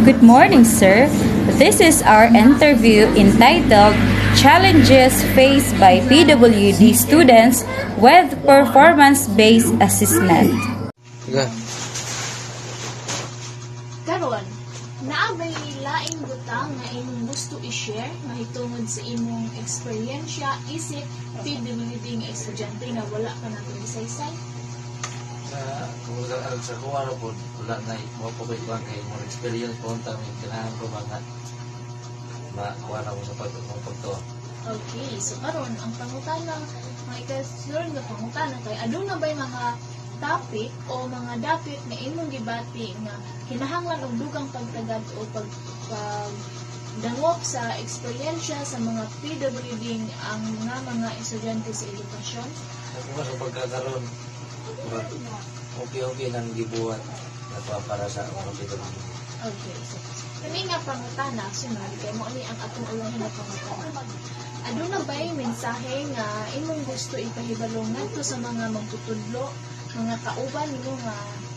Good morning, sir. This is our interview entitled Challenges Faced by PWD Students with Performance-Based Assessment. Sige. Karon, naabay laing butang nga imong gusto i-share mahitungod sa imong eksperyensya isip PWD nga estudyante nga wala ka na isaysay? Sa kuha na po, wala na mo po kayo kay more experience po ang tamang kailangan ko mga makuha na mo sa pagto. Okay, so karon ang pangutana, mga ikasunod nga pangutana kay aduna ba'y mga topic o mga dapit na imong gibati nga kinahanglan og dugang pagtagad o pagdangop sa eksperyensya sa mga PWD ang mga estudyante sa edukasyon? Ako sa pagkakaroon, okay nang gibuhat na para sa mga PWD. Okay, so kami nga pangutana, sunod, kay mo ani ang atong ulahin na pangutana. Aduna ba'y mensahe nga imong gusto ipahibalong ngadto sa mga magtutudlo, mga kauban nimo nga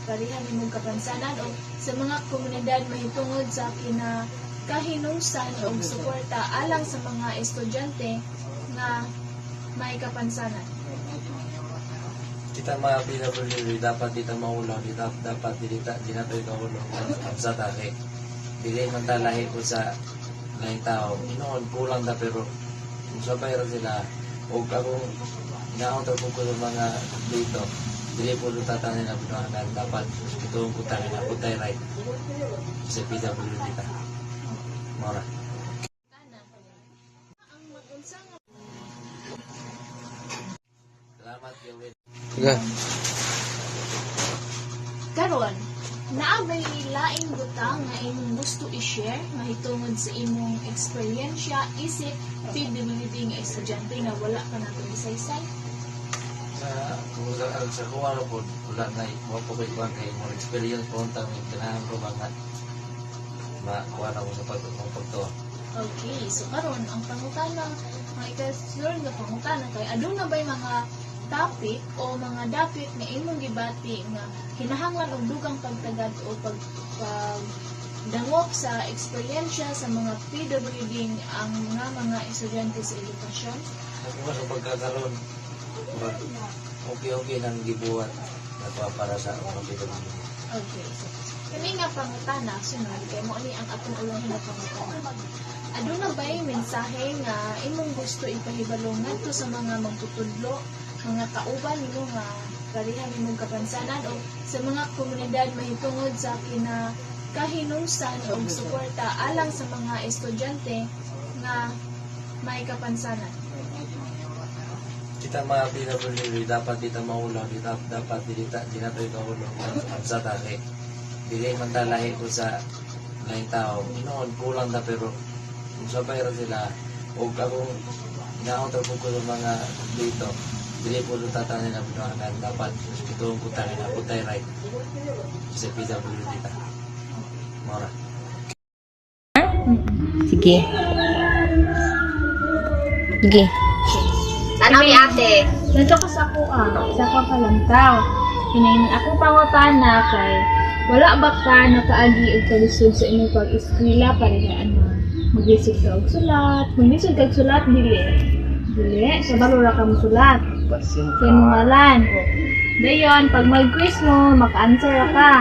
parihan nimong kapansanan o sa mga komunidad mahitungod sa kinakahinungsan o suporta alang sa mga estudyante nga may kapansanan? Kita mga PWD, dapat kita maulaw, dapat di nato ikahulong ang sa tahi. Dili man talahi ko sa laing tao. Noon, kulang na pero kung sabay rin sila, huwag akong inaunta ko sa mga dito. Dili po lutatan nila pinuhanan, dapat itong kutan nila, kutay right sa PWD ka. Mora. Salamat, Kevin. Sige. Karon, naabay laing butang nga imong gusto i-share mahitungod sa imong eksperyensya isip PWD nga estudyante nga wala ka na isaysay? Sa kuha na po, wala na mo po kayo kay more experience po ang tamang kailangan ko mga makuha na mo sa pagto. Okay, so karon ang pangutana, mga ikasunod nga pangutana kay aduna ba'y mga topic o mga dapit nga imong gibati nga kinahanglan og dugang pagtagad o pagdangop sa eksperyensya sa mga PWD ang mga estudyante sa edukasyon? Ako sa pagkakaroon, okay nang gibuhat na para sa mga PWD. Okay, so kami nga pangutana, sunod, kay mo ani ang atong ulahin na pangutana. Aduna ba'y mensahe nga imong gusto ipahibalong ngadto sa mga magtutudlo, mga kauban nimo nga parihan nimong kapansanan o sa mga komunidad mahitungod sa kinakahinungsan o suporta alang sa mga estudyante nga may kapansanan? Kita mga PWD, dapat kita maulaw, dapat di nato ikahulong ang sa tahi. Dili man talahi ko sa laing tao. Noon, kulang na pero kung sabay rin sila, huwag akong inaunta ko sa mga dito. Dili po lutatan nila pinuhanan, dapat itong kutan nila, kutay right sa PWD ka. Mora. Sige. Sige. Ano ni ate? Dito ka sa kalantaw. Hinayin ako pangutana kay wala ba ka nakaagi og kalisod sa imong pag-eskwela parehaan na mag-isip ka og sulat? Mag-isip ka og sulat dili. Dili, sa balura ka mo sulat. Sa imong ngalan. Dayon, pag mag-quiz mo, maka-answer ka.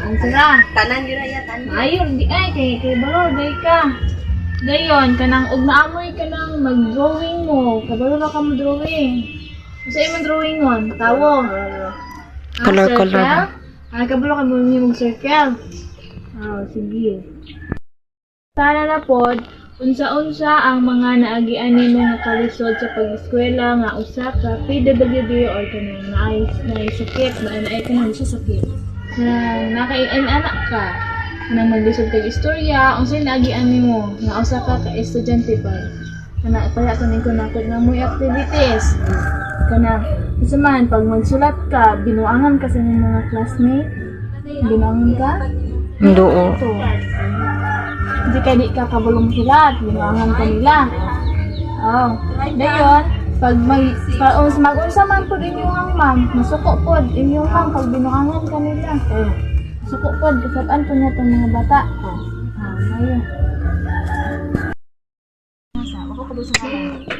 Answer ka. Tanan yun ay tanan. Ayun, di ay, kay balor, day ka. Dayon, kanang og naamoy ka nang mag-drawing mo. Kabalo na ka mo drawing. Sa imong drawing nun, tawo. Color. Kabalo ka mo mag-circle. Sige. Tara na pod, unsa-unsa ang mga naagian nimo nga kalisod sa pag-eskwela nga usa ka PWD or kanang naay sakit, naay kanang sa sakit. Anak ka. Kanang maglisod kag istorya, unsay naagian nimo nga usa ka estudyante pa. Kana pala to ning kunakot nga mo'y activities. Kana isa man pag magsulat ka, binuangan ka sa imong mga classmate. Binuangan ka? Oo. Hindi ka di ka kabulong sulat, binuangan ka nila. Dayon, pag mag-unsa man po inyong ma'am, masuko po inyong ma'am pag binuangan ka nila. Suko pod, kasabaan po niya itong mga bata. Mayo. Ako ko sa